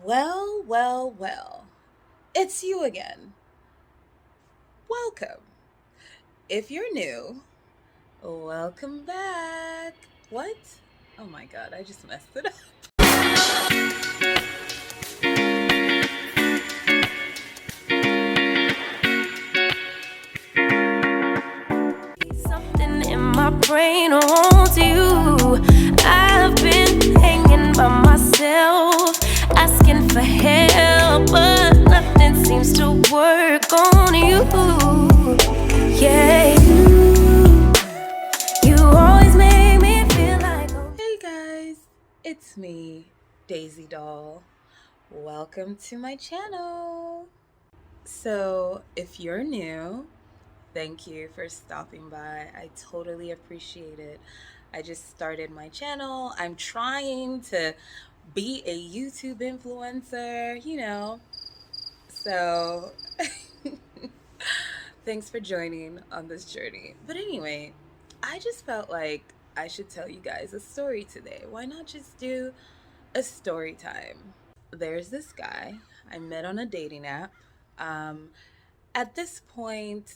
Well. It's you again. Welcome. If you're new, welcome back. What? Oh my god, I just messed it up. Something in my brain wants you. I've been hanging by myself, asking for help, but nothing seems to work on you. Yeah, you always make me feel like. Hey guys, it's me, Daisy Doll. Welcome to my channel. So, if you're new, thank you for stopping by. I totally appreciate it. I just started my channel. I'm trying to be a YouTube influencer. So, thanks for joining on this journey. But anyway, I just felt like I should tell you guys a story today. Why not just do a story time? There's this guy I met on a dating app. Um, at this point,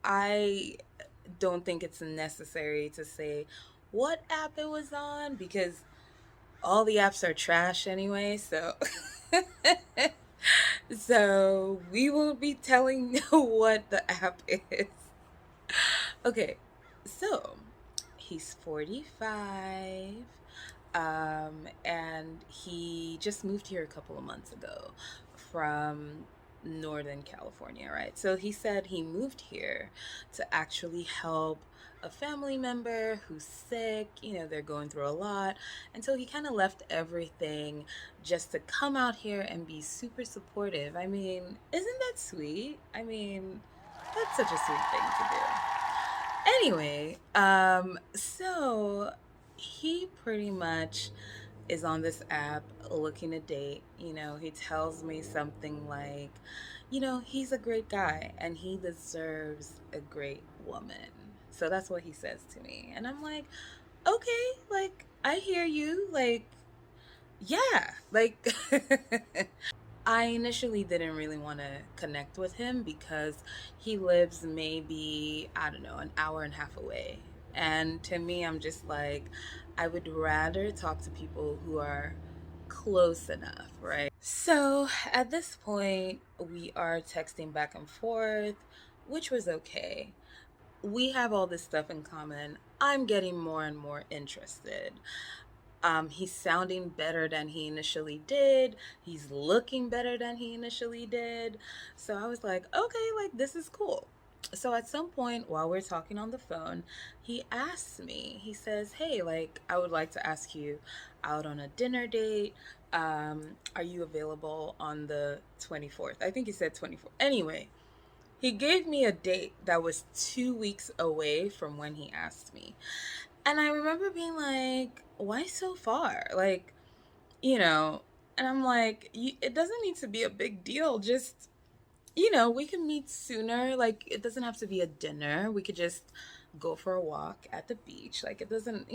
I don't think it's necessary to say what app it was on because all the apps are trash anyway. So, so we won't be telling what the app is. Okay, so he's 45, and he just moved here a couple of months ago from Northern California, right? So he said he moved here to actually help a family member who's sick. They're going through a lot. And so he kind of left everything just to come out here and be super supportive. I mean, isn't that sweet? I mean, that's such a sweet thing to do. Anyway, so he pretty much is on this app looking to date. He tells me something like, he's a great guy and he deserves a great woman. So that's what he says to me. And I'm like, okay, like, I hear you. Like, yeah, like, I initially didn't really want to connect with him because he lives maybe, I don't know, an hour and a half away. And to me, I'm just like, I would rather talk to people who are close enough, right? So at this point, we are texting back and forth, which was okay. We have all this stuff in common. I'm getting more and more interested. He's sounding better than he initially did. He's looking better than he initially did. So I was like, okay, like this is cool. So at some point while we're talking on the phone, he asks me, he says, hey, like, I would like to ask you out on a dinner date. Are you available on the 24th? I think he said 24th. Anyway, he gave me a date that was 2 weeks away from when he asked me. And I remember being like, why so far? Like, you know, and I'm like, it doesn't need to be a big deal. Just, we can meet sooner. Like, it doesn't have to be a dinner. We could just go for a walk at the beach. Like, it doesn't,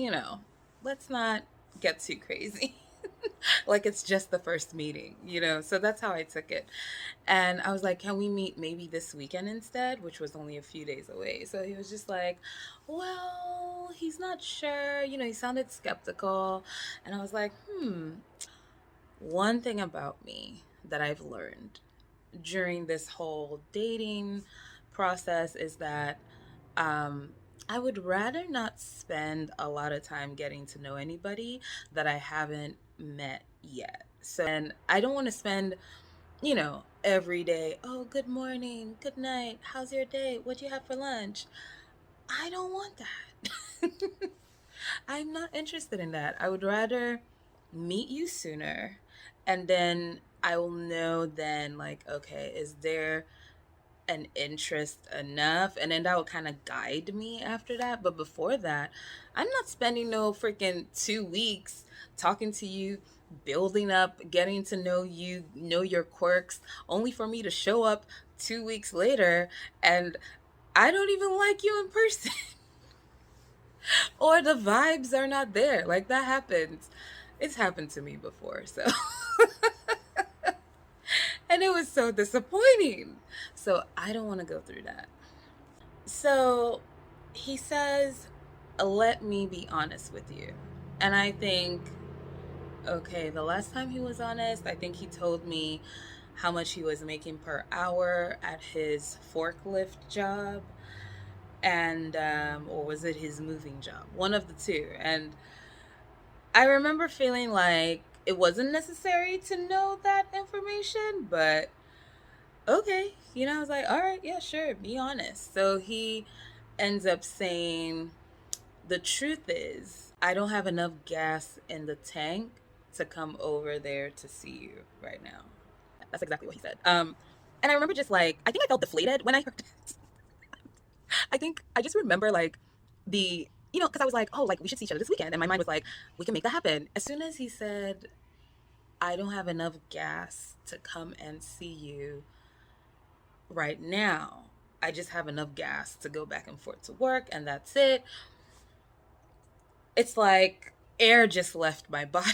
let's not get too crazy. Like, it's just the first meeting. So that's how I took it. And I was like, can we meet maybe this weekend instead? Which was only a few days away. So he was just like, well, he's not sure. He sounded skeptical. And I was like, one thing about me that I've learned during this whole dating process is that um, I would rather not spend a lot of time getting to know anybody that I haven't met yet. So, and I don't want to spend every day, oh, good morning, good night, how's your day? What'd you have for lunch? I don't want that. I'm not interested in that. I would rather meet you sooner and then I will know then, like, okay, is there an interest enough? And then that will kind of guide me after that. But before that, I'm not spending no freaking 2 weeks talking to you, building up, getting to know you, know your quirks, only for me to show up 2 weeks later and I don't even like you in person. Or the vibes are not there. Like, that happens. It's happened to me before. So And it was so disappointing. So I don't want to go through that. So he says, let me be honest with you. And I think, okay, the last time he was honest, I think he told me how much he was making per hour at his forklift job, and or was it his moving job? One of the two. And I remember feeling like it wasn't necessary to know that information, but okay, I was like, all right, yeah, sure, be honest. So he ends up saying, the truth is, I don't have enough gas in the tank to come over there to see you right now. That's exactly what he said. And I remember just like, I think I felt deflated when I heard it. I think I just remember like because I was like, oh, like we should see each other this weekend. And my mind was like, we can make that happen. As soon as he said, I don't have enough gas to come and see you right now, I just have enough gas to go back and forth to work, and that's it. It's like air just left my body.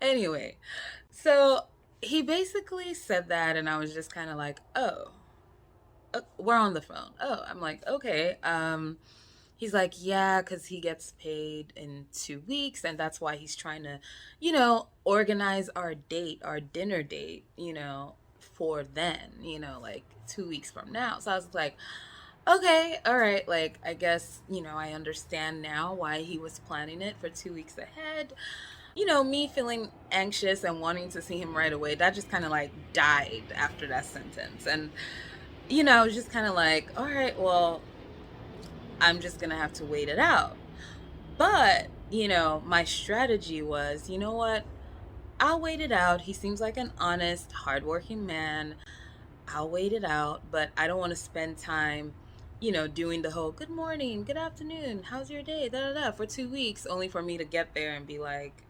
Anyway, so he basically said that, and I was just kind of like, oh, we're on the phone. Oh, I'm like, okay. He's like, yeah, because he gets paid in 2 weeks, and that's why he's trying to, organize our date, our dinner date, for then, like 2 weeks from now. So I was like, okay, all right, like, I guess, I understand now why he was planning it for 2 weeks ahead. Me feeling anxious and wanting to see him right away, that just kind of like died after that sentence. And, I was just kind of like, all right, well, I'm just going to have to wait it out. But, my strategy was, you know what? I'll wait it out. He seems like an honest, hardworking man. I'll wait it out, but I don't want to spend time, doing the whole good morning, good afternoon, how's your day, da da da, for 2 weeks, only for me to get there and be like,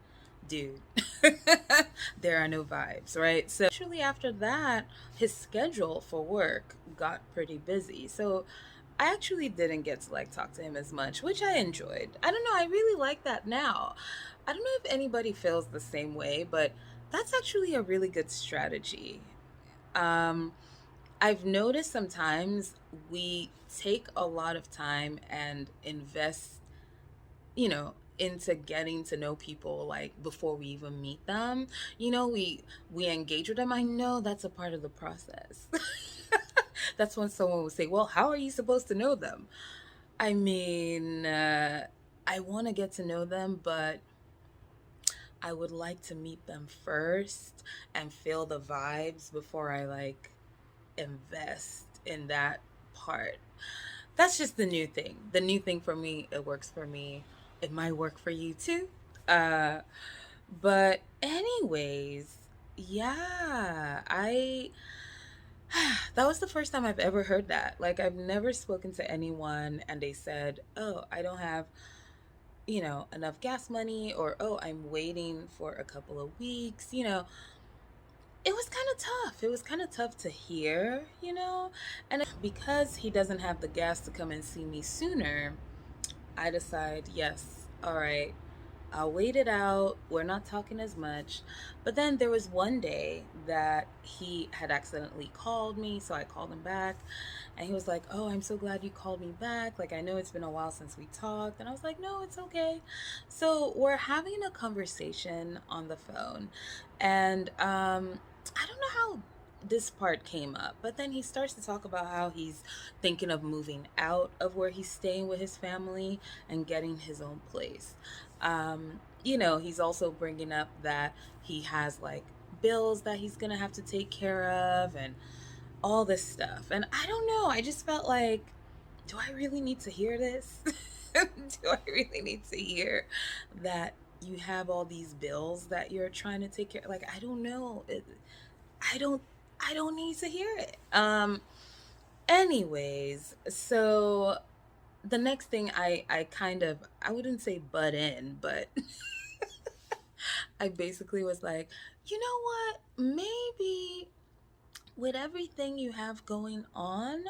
dude, there are no vibes, right? So, actually, after that, his schedule for work got pretty busy. So, I actually didn't get to like talk to him as much, which I enjoyed. I don't know, I really like that now. I don't know if anybody feels the same way, but that's actually a really good strategy. Um, I've noticed sometimes we take a lot of time and invest, into getting to know people like before we even meet them. We engage with them. I know that's a part of the process. That's when someone will say, well, how are you supposed to know them? I mean, I want to get to know them, but I would like to meet them first and feel the vibes before I like invest in that part. That's just the new thing. The new thing for me, it works for me. It might work for you too. Uh, but anyways, yeah, that was the first time I've ever heard that. Like, I've never spoken to anyone and they said, oh, I don't have, enough gas money, or, oh, I'm waiting for a couple of weeks. It was kind of tough. It was kind of tough to hear. And because he doesn't have the gas to come and see me sooner, I decide, yes, all right, I'll wait it out. We're not talking as much. But then there was one day that he had accidentally called me. So I called him back and he was like, oh, I'm so glad you called me back. Like, I know it's been a while since we talked. And I was like, no, it's okay. So we're having a conversation on the phone. And I don't know how this part came up, but then he starts to talk about how he's thinking of moving out of where he's staying with his family and getting his own place. He's also bringing up that he has like bills that he's gonna have to take care of and all this stuff. And I don't know, I just felt like, do I really need to hear this? Do I really need to hear that you have all these bills that you're trying to take care of? Like, I don't know. I don't I don't need to hear it. Anyways, so the next thing I kind of, I wouldn't say butt in, but I basically was like, you know what? Maybe with everything you have going on,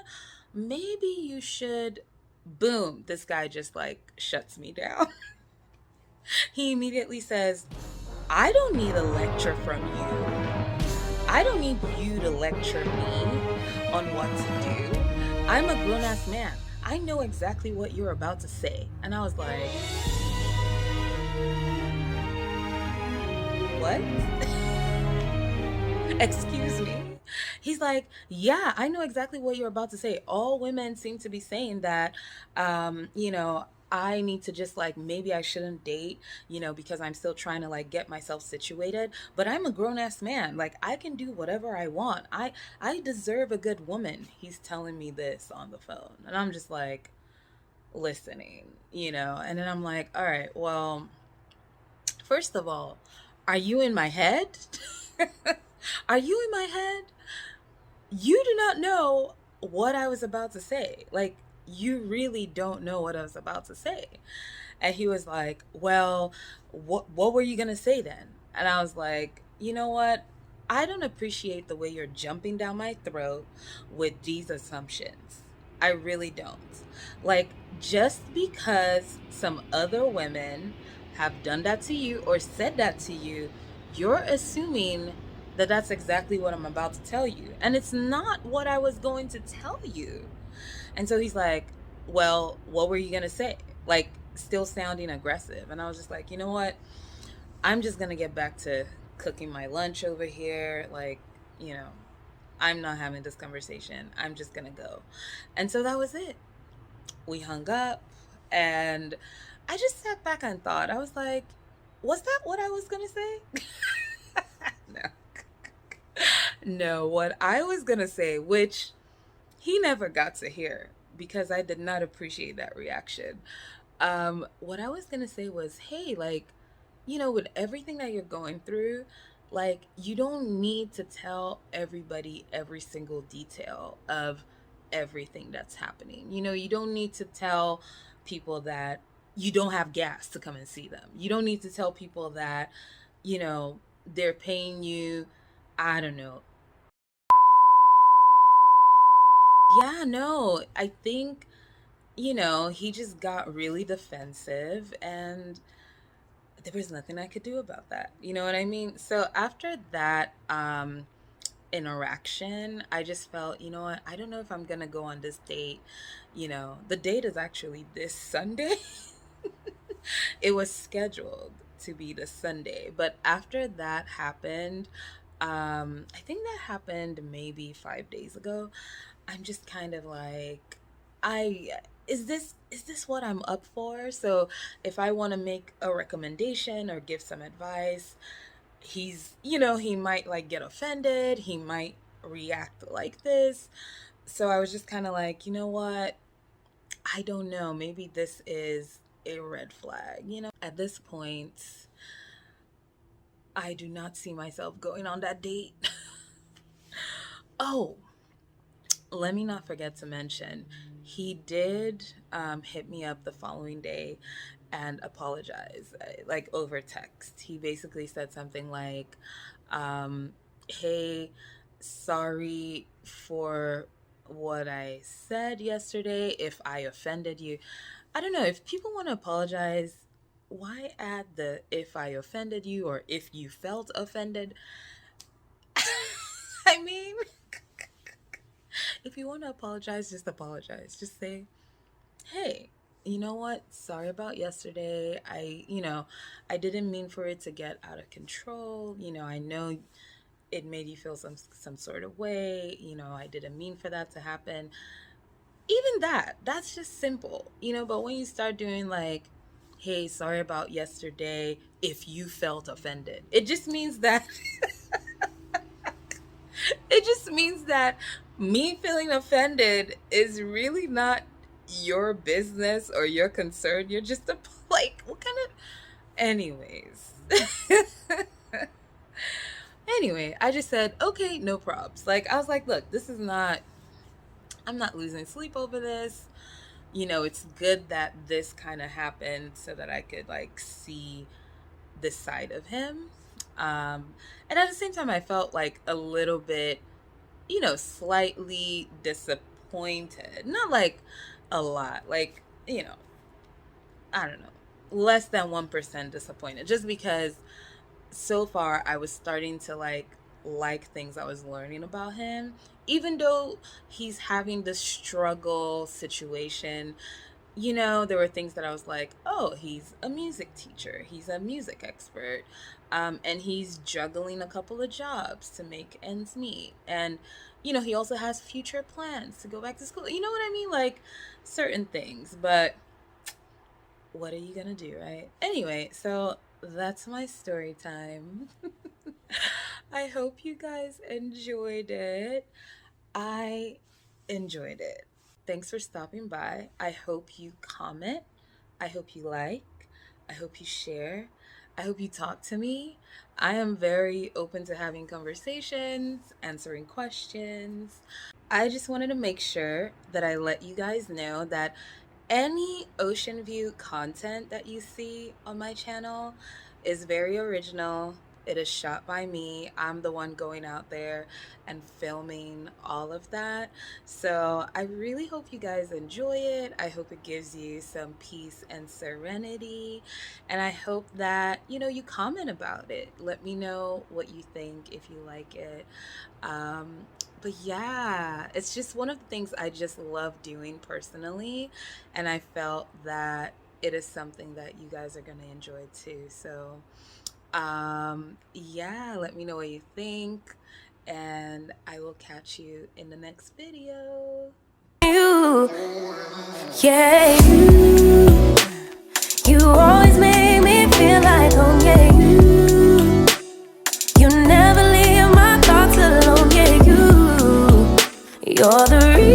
maybe you should, boom, this guy just like shuts me down. He immediately says, I don't need a lecture from you. I don't need you to lecture me on what to do. I'm a grown ass man. I know exactly what you're about to say. And I was like, what? Excuse me? He's like, yeah, I know exactly what you're about to say. All women seem to be saying that, I need to just like, maybe I shouldn't date, because I'm still trying to like get myself situated. But I'm a grown ass man. Like, I can do whatever I want. I deserve a good woman. He's telling me this on the phone. And I'm just like, listening. And then I'm like, all right, well, first of all, are you in my head? Are you in my head? You do not know what I was about to say. Like, you really don't know what I was about to say. And he was like, well, what were you going to say then? And I was like, you know what? I don't appreciate the way you're jumping down my throat with these assumptions. I really don't. Like, just because some other women have done that to you or said that to you, you're assuming that that's exactly what I'm about to tell you. And it's not what I was going to tell you. And so he's like, well, what were you going to say? Like, still sounding aggressive. And I was just like, you know what? I'm just going to get back to cooking my lunch over here. Like, you know, I'm not having this conversation. I'm just going to go. And so that was it. We hung up, and I just sat back and thought, I was like, was that what I was going to say? No. No, what I was going to say, which he never got to hear because I did not appreciate that reaction. What I was gonna say was, hey, like, with everything that you're going through, like, you don't need to tell everybody every single detail of everything that's happening. You don't need to tell people that you don't have gas to come and see them. You don't need to tell people that, you know, they're paying you, I don't know. Yeah, no, I think he just got really defensive, and there was nothing I could do about that. You know what I mean? So after that interaction, I just felt, you know what? I don't know if I'm going to go on this date. The date is actually this Sunday. It was scheduled to be this Sunday, but after that happened, I think that happened maybe 5 days ago. I'm just kind of like, I is this what I'm up for? So if I want to make a recommendation or give some advice, he might like get offended, he might react like this. So I was just kind of like, you know what? I don't know. Maybe this is a red flag. At this point, I do not see myself going on that date. Oh, let me not forget to mention, he did hit me up the following day and apologize, like over text. He basically said something like, hey, sorry for what I said yesterday, if I offended you. I don't know, if people want to apologize, why add the if I offended you or if you felt offended? I mean, if you want to apologize, just apologize. Just say, hey, you know what? Sorry about yesterday. I didn't mean for it to get out of control. I know it made you feel some sort of way. I didn't mean for that to happen. Even that's just simple. But when you start doing like, hey, sorry about yesterday, if you felt offended, it just means that me feeling offended is really not your business or your concern. You're just a, like, what kind of, anyways. Anyway, I just said, okay, no props. Like, I was like, look, I'm not losing sleep over this. It's good that this kind of happened so that I could like see this side of him. And at the same time, I felt like a little bit, slightly disappointed. Not like a lot, like, I don't know, less than 1% disappointed, just because so far I was starting to like like things I was learning about him. Even though he's having this struggle situation, there were things that I was like, oh, he's a music teacher, he's a music expert, and he's juggling a couple of jobs to make ends meet. And, he also has future plans to go back to school. You know what I mean? Like certain things. But what are you going to do, right? Anyway, so that's my story time. I hope you guys enjoyed it. I enjoyed it. Thanks for stopping by. I hope you comment. I hope you like. I hope you share. I hope you talk to me. I am very open to having conversations, answering questions. I just wanted to make sure that I let you guys know that any ocean view content that you see on my channel is very original. It is shot by me. I'm the one going out there and filming all of that. So I really hope you guys enjoy it. I hope it gives you some peace and serenity. And I hope that, you comment about it. Let me know what you think, if you like it. But yeah, it's just one of the things I just love doing personally. And I felt that it is something that you guys are going to enjoy too. So, yeah, let me know what you think. And I will catch you in the next video. You, yeah, you always make me feel like home, yeah, you never leave my thoughts alone, yeah, you're the reason.